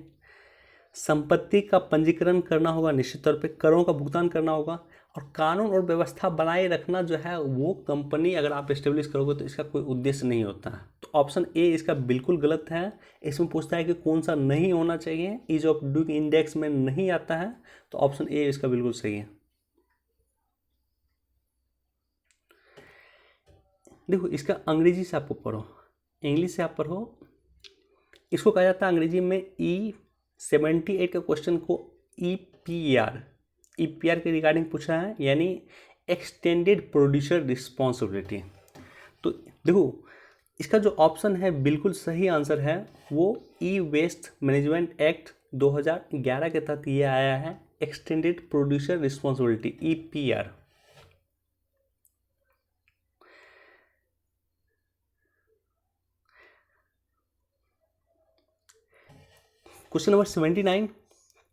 संपत्ति का पंजीकरण करना होगा, निश्चित तौर पे करों का भुगतान करना होगा, और कानून और व्यवस्था बनाए रखना जो है वो कंपनी अगर आप एस्टेब्लिश करोगे तो इसका कोई उद्देश्य नहीं होता है। तो ऑप्शन ए इसका बिल्कुल गलत है। इसमें पूछता है कि कौन सा नहीं होना चाहिए, ईज ऑफ डूइंग इंडेक्स में नहीं आता है, तो ऑप्शन ए इसका बिल्कुल सही है। देखो इसका अंग्रेजी से आपको पढ़ो, इंग्लिश से आप पढ़ो। इसको कहा जाता है अंग्रेजी में E78 का क्वेश्चन को EPR के रिगार्डिंग पूछा है, यानी एक्सटेंडेड प्रोड्यूसर रिस्पॉन्सिबिलिटी। तो देखो इसका जो ऑप्शन है बिल्कुल सही आंसर है, वो ई वेस्ट मैनेजमेंट एक्ट 2011 के तहत ये आया है, extended producer responsibility EPR। Question number 79,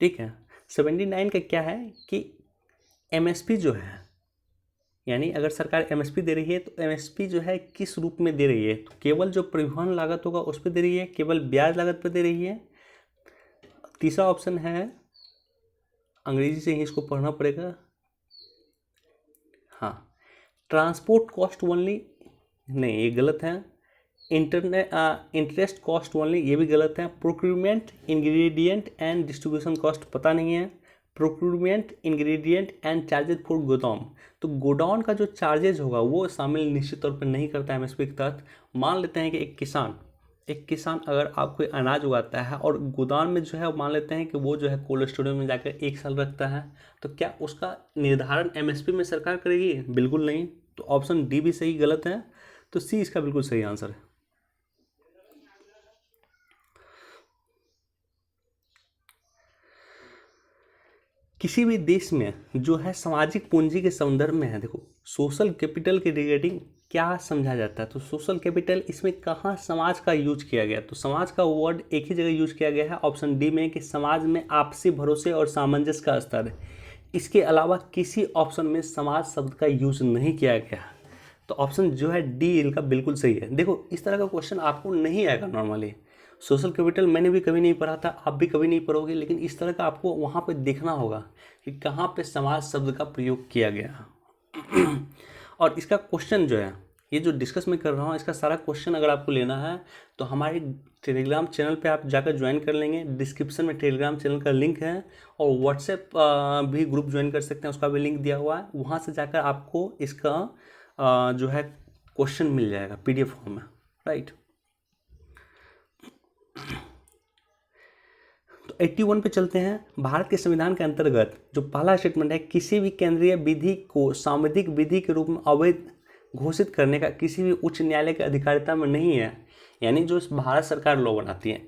ठीक है। 79 का क्या है कि एमएसपी जो है, यानी अगर सरकार एमएसपी दे रही है तो एमएसपी जो है किस रूप में दे रही है? तो केवल जो परिवहन लागत होगा उस पर दे रही है, केवल ब्याज लागत पर दे रही है। तीसरा ऑप्शन है, अंग्रेजी से ही इसको पढ़ना पड़ेगा, हाँ, ट्रांसपोर्ट कॉस्ट ओनली, नहीं ये गलत है। इंटरेस्ट कॉस्ट ओनली, ये भी गलत है। Procurement ingredient and distribution cost पता नहीं है। Procurement ingredient and charges for godown, तो गोडाउन का जो चार्जेज होगा वो शामिल निश्चित तौर पर नहीं करता है एमएसपी के तहत। मान लेते हैं कि एक किसान एक किसान अगर आप कोई अनाज उगाता है और गोदाम में जो है मान लेते हैं कि वो जो है कोल्ड स्टोरेज में जाकर 1 साल रखता है, तो क्या उसका निर्धारण एमएसपी में सरकार करेगी? बिल्कुल नहीं। तो ऑप्शन डी भी सही गलत है, तो सी इसका बिल्कुल सही आंसर है। किसी भी देश में जो है सामाजिक पूंजी के संदर्भ में है, देखो सोशल कैपिटल के रिगार्डिंग क्या समझा जाता है, तो सोशल कैपिटल इसमें कहाँ समाज का यूज किया गया, तो समाज का वर्ड एक ही जगह यूज किया गया है ऑप्शन डी में, कि समाज में आपसी भरोसे और सामंजस्य का स्तर है। इसके अलावा किसी ऑप्शन में समाज शब्द का यूज नहीं किया गया, तो ऑप्शन जो है डी इनका बिल्कुल सही है। देखो इस तरह का क्वेश्चन आपको नहीं आएगा नॉर्मली, सोशल कैपिटल मैंने भी कभी नहीं पढ़ा था, आप भी कभी नहीं पढ़ोगे, लेकिन इस तरह का आपको वहाँ पे देखना होगा कि कहाँ पे समाज शब्द का प्रयोग किया गया। और इसका क्वेश्चन जो है, ये जो डिस्कस मैं कर रहा हूँ, इसका सारा क्वेश्चन अगर आपको लेना है तो हमारे टेलीग्राम चैनल पे आप जाकर ज्वाइन कर लेंगे। डिस्क्रिप्शन में टेलीग्राम चैनल का लिंक है, और व्हाट्सएप भी ग्रुप ज्वाइन कर सकते हैं, उसका भी लिंक दिया हुआ है। वहाँ से जाकर आपको इसका जो है क्वेश्चन मिल जाएगा PDF फॉर्म में, राइट। तो 81 पे चलते हैं। भारत के संविधान के अंतर्गत जो पहला स्टेटमेंट है, किसी भी केंद्रीय विधि को सांविधिक विधि के रूप में अवैध घोषित करने का किसी भी उच्च न्यायालय की अधिकारिता में नहीं है। यानी जो भारत सरकार लॉ बनाती है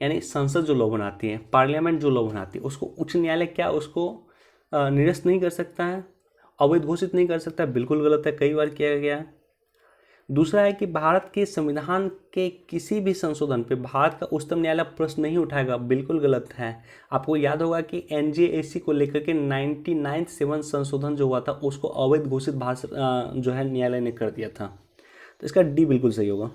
यानी संसद जो लॉ बनाती है, पार्लियामेंट जो लॉ बनाती है, उसको उच्च न्यायालय क्या उसको निरस्त नहीं कर सकता है, अवैध घोषित नहीं कर सकता है, बिल्कुल गलत है, कई बार किया गया है। दूसरा है कि भारत के संविधान के किसी भी संशोधन पे भारत का उच्चतम न्यायालय प्रश्न नहीं उठाएगा, बिल्कुल गलत है। आपको याद होगा कि NJAC को लेकर के 99 संशोधन जो हुआ था उसको अवैध घोषित भारत जो है न्यायालय ने कर दिया था, तो इसका डी बिल्कुल सही होगा।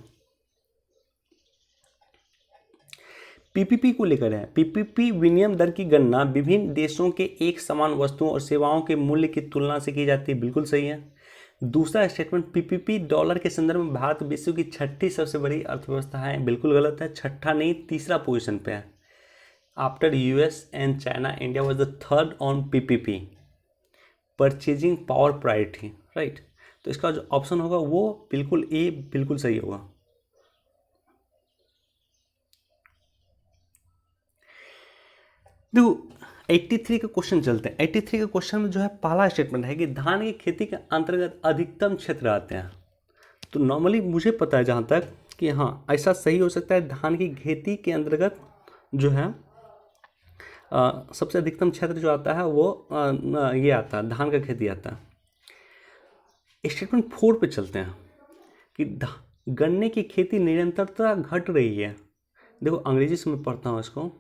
PPP को लेकर है, PPP विनिमय दर की गणना विभिन्न देशों के एक समान वस्तुओं और सेवाओं के मूल्य की तुलना से की जाती है, बिल्कुल सही है। दूसरा स्टेटमेंट, PPP डॉलर के संदर्भ में भारत विश्व की 6ठी सबसे बड़ी अर्थव्यवस्था है, बिल्कुल गलत है, छठा नहीं तीसरा पोजीशन पे है। After US and China, India was the third on PPP purchasing power priority, right. तो इसका जो ऑप्शन होगा वो बिल्कुल ए बिल्कुल सही होगा। देखो 83 का क्वेश्चन चलते हैं। 83 के क्वेश्चन में जो है पहला स्टेटमेंट है कि धान की खेती के अंतर्गत अधिकतम क्षेत्र आते हैं। तो नॉर्मली मुझे पता है जहाँ तक कि हाँ ऐसा सही हो सकता है, धान की खेती के अंतर्गत जो है सबसे अधिकतम क्षेत्र जो आता है वो ये आता है, धान का खेती आता है। स्टेटमेंट 4 पे चलते हैं कि गन्ने की खेती निरंतरता घट रही है। देखो अंग्रेजी से मैं पढ़ता हूँ इसको,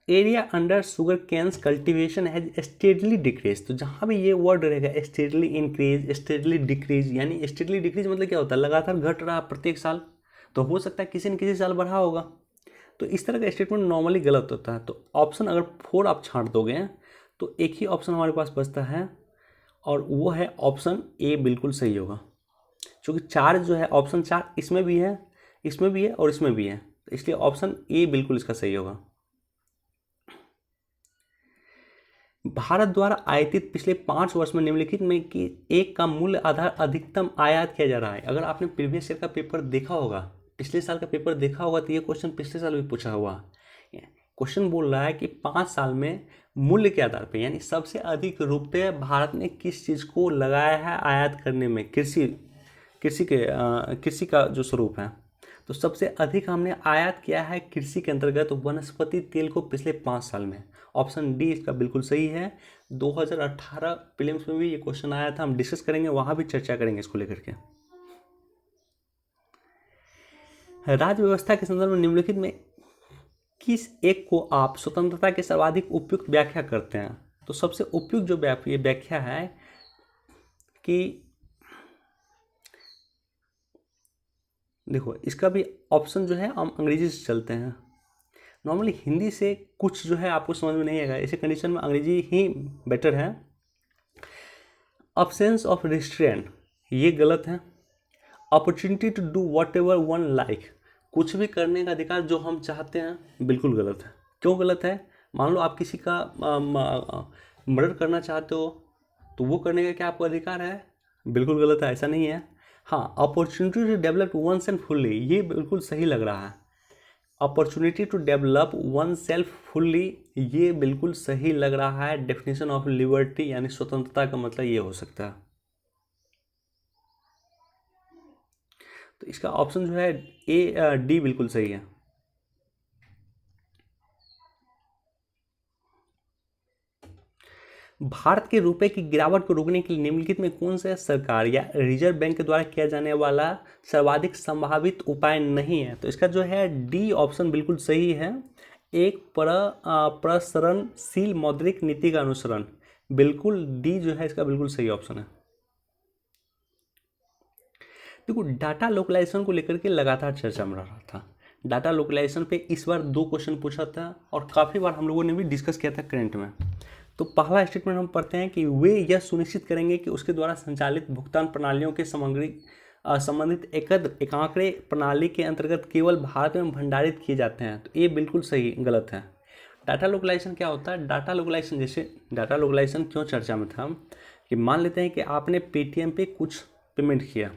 area under sugar canes cultivation has steadily decrease. तो जहाँ भी ये वर्ड रहेगा स्टेडली इंक्रीज, स्टेडली डिक्रीज, यानी स्टेडली डिक्रीज मतलब क्या होता है, लगातार घट रहा प्रत्येक साल, तो हो सकता है किसी न किसी साल बढ़ा होगा। तो इस तरह का स्टेटमेंट नॉर्मली गलत होता है। तो ऑप्शन अगर 4 आप छांट दोगे तो एक ही ऑप्शन हमारे पास बचता है, और वो है ऑप्शन ए बिल्कुल सही होगा। क्योंकि 4 जो है ऑप्शन 4 इसमें भी है, इसमें भी है और इसमें भी है, तो इसलिए ऑप्शन ए बिल्कुल इसका सही होगा। भारत द्वारा आयातित पिछले 5 वर्ष में निम्नलिखित में कि एक का मूल्य आधार अधिकतम आयात किया जा रहा है। अगर आपने प्रीवियस ईयर का पेपर देखा होगा, पिछले साल का पेपर देखा होगा, तो ये क्वेश्चन पिछले साल भी पूछा हुआ। क्वेश्चन बोल रहा है कि 5 साल में मूल्य के आधार पर, यानी सबसे अधिक रुपये भारत ने किस चीज़ को लगाया है आयात करने में, कृषि का जो स्वरूप है, तो सबसे अधिक हमने आयात किया है कृषि के अंतर्गत वनस्पति तेल को पिछले 5 साल में। ऑप्शन डी इसका बिल्कुल सही है। 2018 प्रीलिम्स में भी ये क्वेश्चन आया था, हम डिस्कस करेंगे, वहाँ भी चर्चा करेंगे इसको लेकर के। राज्य व्यवस्था के संदर्भ में निम्नलिखित में किस एक को आप स्वतंत्रता के सर्वाधिक उपयुक्त व्याख्या करते हैं? तो सबसे उपयुक्त जो व्याख्या है कि देखो इसका भी ऑप्शन जो है हम अंग्रेजी से चलते हैं। नॉर्मली हिंदी से कुछ जो है आपको समझ में नहीं आएगा, ऐसे कंडीशन में अंग्रेजी ही बेटर है। अब्सेंस ऑफ रिस्ट्रेंट ये गलत है। Opportunity to do whatever one like, कुछ भी करने का अधिकार जो हम चाहते हैं, बिल्कुल गलत है। क्यों गलत है? मान लो आप किसी का मर्डर करना चाहते हो, तो वो करने का क्या आपको अधिकार है? बिल्कुल गलत है, ऐसा नहीं है। हाँ, opportunity to develop oneself fully, ये बिल्कुल सही लग रहा है। Opportunity to develop oneself fully, ये बिल्कुल सही लग रहा है। डेफिनेशन ऑफ लिबर्टी यानी स्वतंत्रता का मतलब ये हो सकता है। तो इसका ऑप्शन जो है ए डी बिल्कुल सही है। भारत के रुपए की गिरावट को रोकने के लिए निम्नलिखित में कौन सा सरकार या रिजर्व बैंक के द्वारा किया जाने वाला सर्वाधिक संभावित उपाय नहीं है? तो इसका जो है डी ऑप्शन बिल्कुल सही है। एक प्रसरणशील मौद्रिक नीति का अनुसरण, बिल्कुल डी जो है इसका बिल्कुल सही ऑप्शन है। देखो, डाटा लोकलाइजेशन को लेकर के लगातार चर्चा में रहा था। डाटा लोकलाइजेशन पे इस बार 2 क्वेश्चन पूछा था और काफ़ी बार हम लोगों ने भी डिस्कस किया था करंट में। तो पहला स्टेटमेंट हम पढ़ते हैं कि वे यह सुनिश्चित करेंगे कि उसके द्वारा संचालित भुगतान प्रणालियों के संबंधित एक आंकड़े प्रणाली के अंतर्गत केवल भारत में भंडारित किए जाते हैं। तो ये बिल्कुल सही गलत है। डाटा लोकलाइजेशन क्या होता है? डाटा लोकलाइजेशन, जैसे डाटा लोकलाइजेशन क्यों चर्चा में था कि मान लेते हैं कि आपने पेटीएम पे कुछ पेमेंट किया,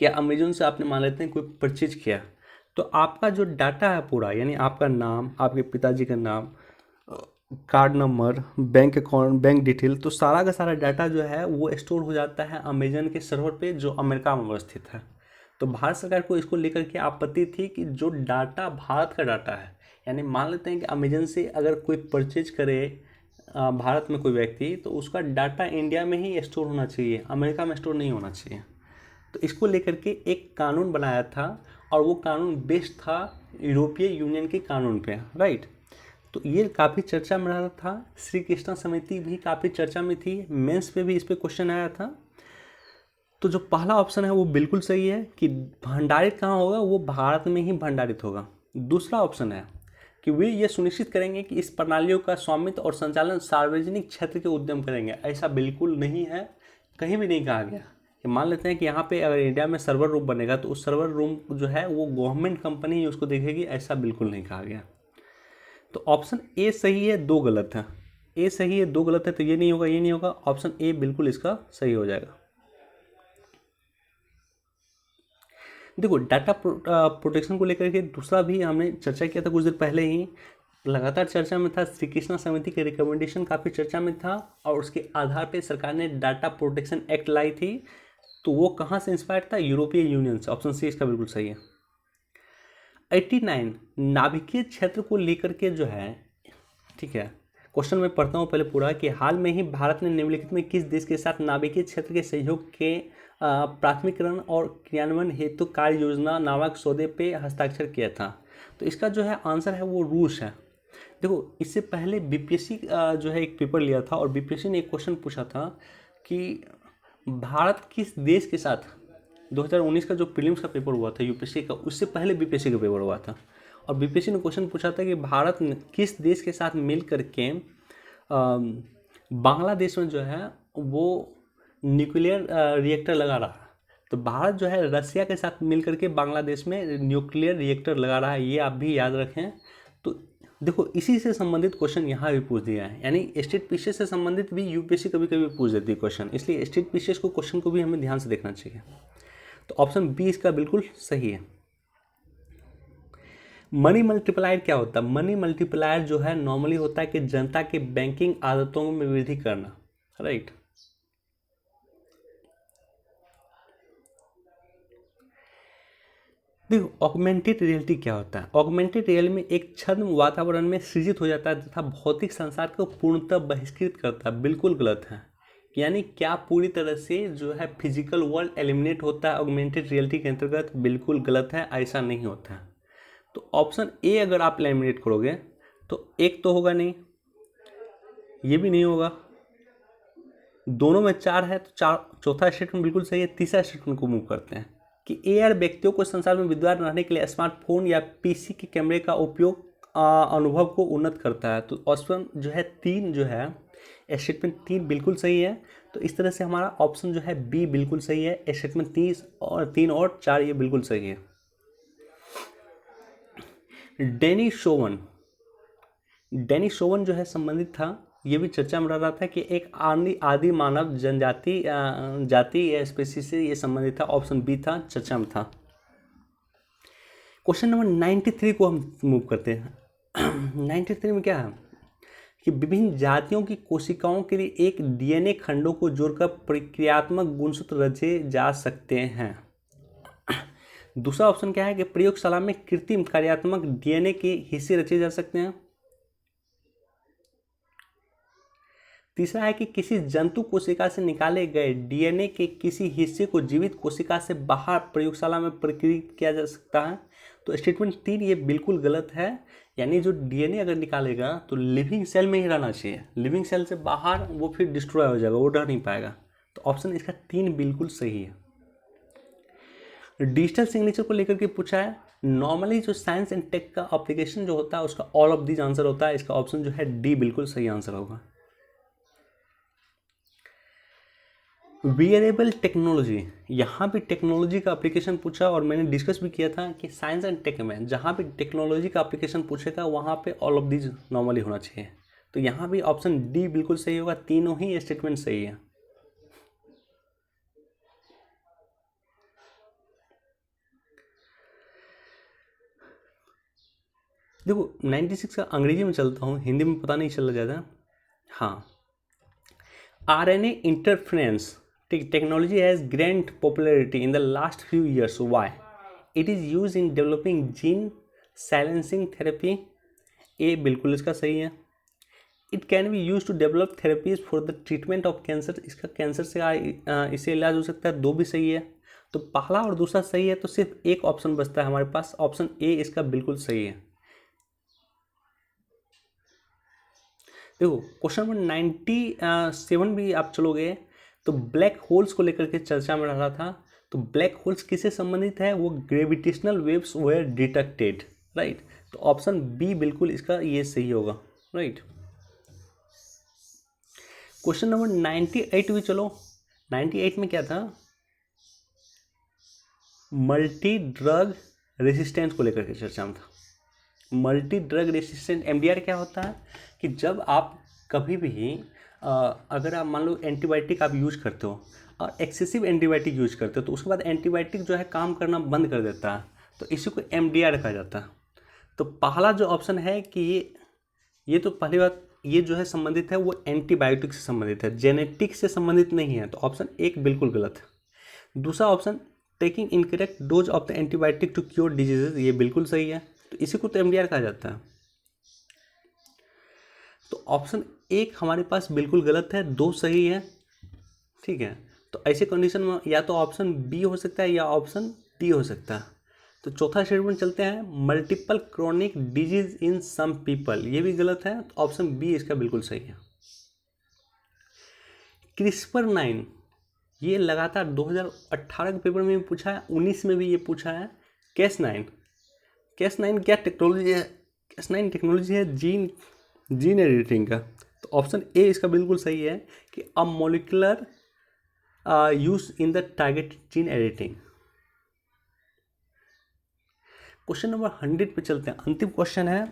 या अमेजोन से आपने मान लेते हैं कोई परचेज किया, तो आपका जो डाटा है पूरा, यानी आपका नाम, आपके पिताजी का नाम, card number, bank account, bank detail, तो सारा का सारा डाटा जो है वो स्टोर हो जाता है अमेजन के सर्वर पे जो अमेरिका में अवस्थित है। तो भारत सरकार को इसको लेकर के आपत्ति थी कि जो डाटा भारत का डाटा है, यानी मान लेते हैं कि अमेजन से अगर कोई परचेज करे भारत में कोई व्यक्ति, तो उसका डाटा इंडिया में ही स्टोर होना चाहिए, अमेरिका में स्टोर नहीं होना चाहिए। तो इसको लेकर के एक कानून बनाया था और वो कानून बेस्ड था यूरोपीय यूनियन के कानून पे, राइट। तो ये काफ़ी चर्चा में रहा था। श्री कृष्णा समिति भी काफ़ी चर्चा में थी, मेंस पे भी इस पे क्वेश्चन आया था। तो जो पहला ऑप्शन है वो बिल्कुल सही है कि भंडारित कहाँ होगा, वो भारत में ही भंडारित होगा। दूसरा ऑप्शन है कि वे ये सुनिश्चित करेंगे कि इस प्रणालियों का स्वामित्व और संचालन सार्वजनिक क्षेत्र के उद्यम करेंगे। ऐसा बिल्कुल नहीं है, कहीं भी नहीं कहा गया। कि मान लेते हैं कि यहाँ पे अगर इंडिया में सर्वर रूम बनेगा तो उस सर्वर रूम जो है वो गवर्नमेंट कंपनी ही उसको देखेगी, ऐसा बिल्कुल नहीं कहा गया। तो ऑप्शन ए सही है, 2 गलत है। ए सही है, 2 गलत है, तो ये नहीं होगा, ये नहीं होगा। ऑप्शन ए बिल्कुल इसका सही हो जाएगा। देखो, डाटा प्रोटेक्शन को लेकर के दूसरा भी हमने चर्चा किया था कुछ देर पहले ही, लगातार चर्चा में था। श्री कृष्णा समिति के रिकमेंडेशन काफ़ी चर्चा में था और उसके आधार पर सरकार ने डाटा प्रोटेक्शन एक्ट लाई थी। तो वो कहाँ से इंस्पायर्ड था? यूरोपीय यूनियन से। ऑप्शन सी इसका बिल्कुल सही है। 89 नाभिकीय क्षेत्र को लेकर के जो है, ठीक है, क्वेश्चन मैं पढ़ता हूँ पहले पूरा, कि हाल में ही भारत ने निम्नलिखित में किस देश के साथ नाभिकीय क्षेत्र के सहयोग के प्राथमिकरण और क्रियान्वयन हेतु कार्य योजना नामक सौदे पे हस्ताक्षर किया था? तो इसका जो है आंसर है वो रूस है। देखो, इससे पहले बीपीएससी जो है एक पेपर लिया था और बीपीएससी ने एक क्वेश्चन पूछा था कि भारत किस देश के साथ, 2019 का जो प्रीलिम्स का पेपर हुआ था यूपीएससी का, उससे पहले बीपीएससी का पेपर हुआ था और बीपीएससी ने क्वेश्चन पूछा था कि भारत किस देश के साथ मिल करके बांग्लादेश में जो है वो न्यूक्लियर रिएक्टर लगा रहा है। तो भारत जो है रसिया के साथ मिल करके बांग्लादेश में न्यूक्लियर रिएक्टर लगा रहा है, ये आप भी याद रखें। तो देखो, इसी से संबंधित क्वेश्चन यहाँ भी पूछ दिया है, यानी स्टेट पीसेस से संबंधित भी यूपीएससी कभी कभी पूछ देती है क्वेश्चन, इसलिए स्टेट पीसेस को क्वेश्चन को भी हमें ध्यान से देखना चाहिए। तो ऑप्शन बी इसका बिल्कुल सही है। मनी मल्टीप्लायर क्या होता है? मनी मल्टीप्लायर जो है नॉर्मली होता है कि जनता के बैंकिंग आदतों में वृद्धि करना, राइट। देखो, ऑगमेंटेड रियलिटी क्या होता है? ऑगमेंटेड रियलिटी में एक छद्म वातावरण में सृजित हो जाता है तथा भौतिक संसार को पूर्णतः बहिष्कृत करता है, बिल्कुल गलत है। यानी क्या पूरी तरह से जो है फिजिकल वर्ल्ड एलिमिनेट होता है ऑगमेंटेड रियलिटी के अंतर्गत? बिल्कुल गलत है, ऐसा नहीं होता है। तो ऑप्शन ए अगर आप एलिमिनेट करोगे तो एक तो होगा नहीं, ये भी नहीं होगा, दोनों में 4 है तो 4, चौथा स्टेटमेंट बिल्कुल सही है। तीसरा स्टेटमेंट को मूव करते हैं कि एआर व्यक्तियों को संसार में विद्वान रहने के लिए स्मार्टफोन या पीसी के कैमरे का उपयोग अनुभव को उन्नत करता है। तो ऑप्शन जो है 3 जो है स्टेटमेंट 3 बिल्कुल सही है। तो इस तरह से हमारा ऑप्शन जो है बी बिल्कुल सही है। स्टेटमेंट 3 और 4 ये बिल्कुल सही है। डेनिस शोवन जो है संबंधित था ये भी चर्चा में रह रहा था कि एक आदि मानव जनजाति जाति या स्पेसीज से ये संबंधित था। ऑप्शन बी था, चर्चा में था। क्वेश्चन नंबर 93 को हम मूव करते हैं। 93 में क्या है कि विभिन्न जातियों की कोशिकाओं के लिए एक डीएनए खंडों को जोड़कर प्रक्रियात्मक गुणसूत्र रचे जा सकते हैं। दूसरा ऑप्शन क्या है कि प्रयोगशाला में कृत्रिम कार्यात्मक डीएनए के हिस्से रचे जा सकते हैं। तीसरा है कि किसी जंतु कोशिका से निकाले गए डीएनए के किसी हिस्से को जीवित कोशिका से बाहर प्रयोगशाला में प्रक्रिया किया जा सकता है। तो स्टेटमेंट 3 ये बिल्कुल गलत है, यानी जो डीएनए अगर निकालेगा तो लिविंग सेल में ही रहना चाहिए, लिविंग सेल से बाहर वो फिर डिस्ट्रॉय हो जाएगा, वो रह नहीं पाएगा। तो ऑप्शन इसका 3 बिल्कुल सही है। डिजिटल सिग्नेचर को लेकर के पूछा है। नॉर्मली जो साइंस एंड टेक का एप्लीकेशन जो होता है उसका ऑल ऑफ दीज आंसर होता है। इसका ऑप्शन जो है डी बिल्कुल सही आंसर होगा। वियरेबल टेक्नोलॉजी, यहाँ भी टेक्नोलॉजी का एप्लीकेशन पूछा और मैंने डिस्कस भी किया था कि साइंस एंड टेक में जहाँ भी टेक्नोलॉजी का एप्लीकेशन पूछेगा वहाँ पे ऑल ऑफ दीज नॉर्मली होना चाहिए। तो यहाँ भी ऑप्शन डी बिल्कुल सही होगा, तीनों ही स्टेटमेंट सही है। देखो 96 का अंग्रेजी में चलता हूँ, हिंदी में पता नहीं चल ज़्यादा। हाँ, RNA interference technology has gained popularity in the last few years. Why? It is used in developing gene silencing therapy. A बिल्कुल इसका सही है। It can be used to develop therapies for the treatment of cancer. इसका cancer से इसे इलाज हो सकता है। 2 भी सही है। तो पहला और दूसरा सही है, तो सिर्फ एक ऑप्शन बचता है हमारे पास, ऑप्शन ए इसका बिल्कुल सही है। देखो क्वेश्चन नंबर 97 भी आप चलोगे तो ब्लैक होल्स को लेकर के चर्चा में रहा था। तो ब्लैक होल्स किससे संबंधित है, वो gravitational waves were detected, right. तो ऑप्शन बी बिल्कुल इसका ये सही होगा, राइट। क्वेश्चन नंबर 98 भी चलो। 98 में क्या था, मल्टी ड्रग रेसिस्टेंस को लेकर के चर्चा में था। मल्टी ड्रग रेसिस्टेंट MDR क्या होता है कि जब आप कभी भी अगर आप मान लो एंटीबायोटिक आप यूज करते हो और एक्सेसिव एंटीबायोटिक यूज करते हो तो उसके बाद एंटीबायोटिक जो है काम करना बंद कर देता है, तो इसी को MDR कहा जाता है। तो पहला जो ऑप्शन है कि ये तो पहली बात ये जो है संबंधित है वो एंटीबायोटिक से संबंधित है, जेनेटिक से संबंधित नहीं है। तो ऑप्शन 1 बिल्कुल गलत है। दूसरा option taking incorrect dose of the antibiotic to cure diseases, ये बिल्कुल सही है। तो इसी को तो MDR कहा जाता है। तो ऑप्शन 1 हमारे पास बिल्कुल गलत है, 2 सही है, ठीक है। तो ऐसे कंडीशन में या तो ऑप्शन बी हो सकता है या ऑप्शन डी हो सकता है। तो चौथा स्टेटमेंट चलते हैं, multiple chronic disease in some people, ये भी गलत है। तो ऑप्शन बी इसका बिल्कुल सही है। CRISPR-9 ये लगातार 2018 के पेपर में भी पूछा है, 19 में भी ये पूछा है। Cas9 क्या टेक्नोलॉजी है? Cas9 टेक्नोलॉजी है जीन एडिटिंग का। तो ऑप्शन ए इसका बिल्कुल सही है कि a molecular use in the target gene editing. Question number 100 पे चलते हैं, अंतिम क्वेश्चन है।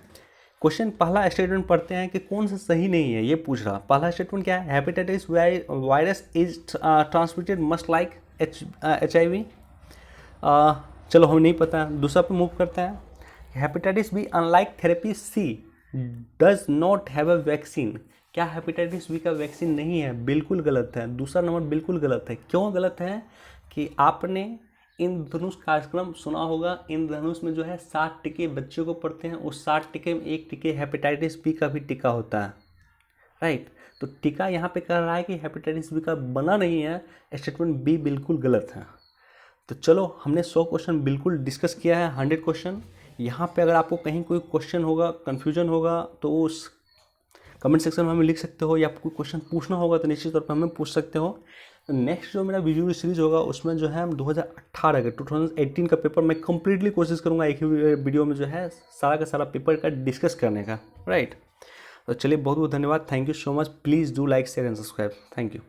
क्वेश्चन पहला स्टेटमेंट पढ़ते हैं कि कौन सा सही नहीं है, ये पूछ रहा। पहला स्टेटमेंट क्या है, hepatitis virus is transmitted must like HIV। चलो हमें नहीं पता। दूसरा पे मूव करते हैं, hepatitis B unlike therapy C does not have a vaccine. क्या हेपेटाइटिस बी का वैक्सीन नहीं है? बिल्कुल गलत है। दूसरा नंबर बिल्कुल गलत है। क्यों गलत है कि आपने इंद्रधनुष कार्यक्रम सुना होगा। इंद्रधनुष में जो है 60 टीके बच्चों को पढ़ते हैं, उस 60 टीके में एक टीके हेपेटाइटिस बी का भी टीका होता है, राइट। तो टीका यहाँ पे कह रहा है कि हेपेटाइटिस बी का बना नहीं है, स्टेटमेंट बी बिल्कुल गलत है। तो चलो हमने 100 क्वेश्चन बिल्कुल डिस्कस किया है, 100 क्वेश्चन। यहाँ पे अगर आपको कहीं कोई क्वेश्चन होगा, कन्फ्यूजन होगा तो उस कमेंट सेक्शन में हमें लिख सकते हो, या कोई क्वेश्चन पूछना होगा तो निश्चित तौर पर हमें पूछ सकते हो। नेक्स्ट जो मेरा वीडियो सीरीज होगा उसमें जो है हम 2018 का पेपर मैं कम्प्लीटली कोशिश करूँगा एक ही वीडियो में जो है सारा का सारा पेपर का डिस्कस करने का, राइट। तो चलिए बहुत बहुत धन्यवाद, thank you so much. Please do like share and subscribe, thank you.